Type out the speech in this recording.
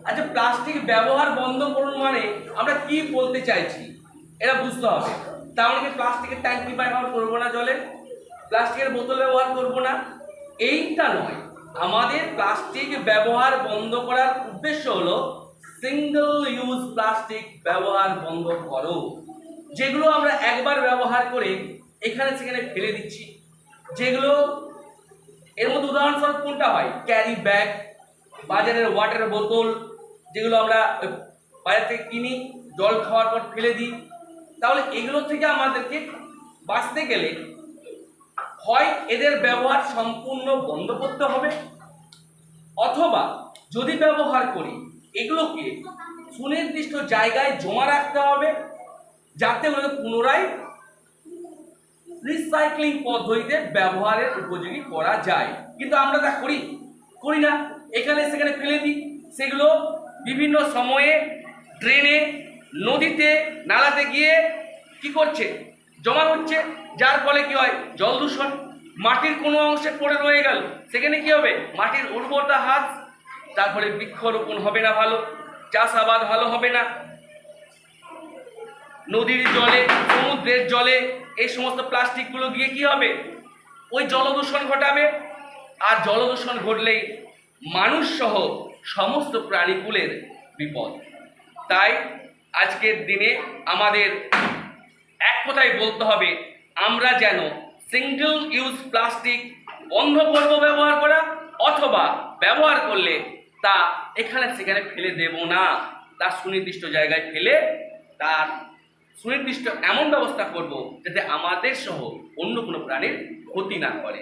আচ্ছা, প্লাস্টিক ব্যবহার বন্ধ করুন মানে আমরা কি বলতে চাইছি এটা বুঝতে হবে। তাহলে কি প্লাস্টিকের ট্যাঙ্কি ব্যবহার করবো না, জলে প্লাস্টিকের বোতল ব্যবহার করবো না, এইটা নয়। আমাদের প্লাস্টিক ব্যবহার বন্ধ করার উদ্দেশ্য হলো সিঙ্গেল ইউজ প্লাস্টিক ব্যবহার বন্ধ করো। যেগুলো আমরা একবার ব্যবহার করে এখানে সেখানে ফেলে দিচ্ছি, যেগুলো এর মধ্যে উদাহরণস্বরূপ কোনটা হয়, ক্যারি ব্যাগ, বাজারের ওয়াটার বোতল, যেগুলো আমরা বাজার থেকে কিনি, জল খাওয়ার পর ফেলে দিই। তাহলে এগুলো থেকে আমাদেরকে বাঁচতে গেলে হয় এদের ব্যবহার সম্পূর্ণ বন্ধ করতে হবে, অথবা যদি ব্যবহার করি এগুলোকে সুনির্দিষ্ট জায়গায় জমা রাখতে হবে, যাতে ওগুলো পুনরায় রিসাইক্লিং পদ্ধতিতে ব্যবহারের উপযোগী করা যায়। কিন্তু আমরা তা করি না, এখানে সেখানে ফেলে দিই। সেগুলো বিভিন্ন সময়ে ড্রেনে, নদীতে, নালাতে গিয়ে কি করছে, জমা হচ্ছে, যার ফলে কি হয়, জল দূষণ। মাটির কোনো অংশে পড়ে রয়ে গেল, সেখানে কি হবে, মাটির উর্বরতা হ্রাস, তারপরে বৃক্ষরোপণ হবে না ভালো, চাষাবাদ ভালো হবে না। নদীর জলে, সমুদ্রের জলে এই সমস্ত প্লাস্টিকগুলো গিয়ে কি হবে, ওই জলদূষণ ঘটাবে। আর জলদূষণ ঘটলেই মানুষ সহ সমস্ত প্রাণীকুলের বিপদ। তাই আজকের দিনে আমাদের এক কথাই বলতে হবে, আমরা যেন সিঙ্গেল ইউজ প্লাস্টিক বন্ধ করব ব্যবহার করা, অথবা ব্যবহার করলে তা এখানে সেখানে ফেলে দেব না, তার সুনির্দিষ্ট জায়গায় ফেলে তার সুনির্দিষ্ট এমন ব্যবস্থা করব যাতে আমাদের সহ অন্য কোনো প্রাণীর ক্ষতি না করে।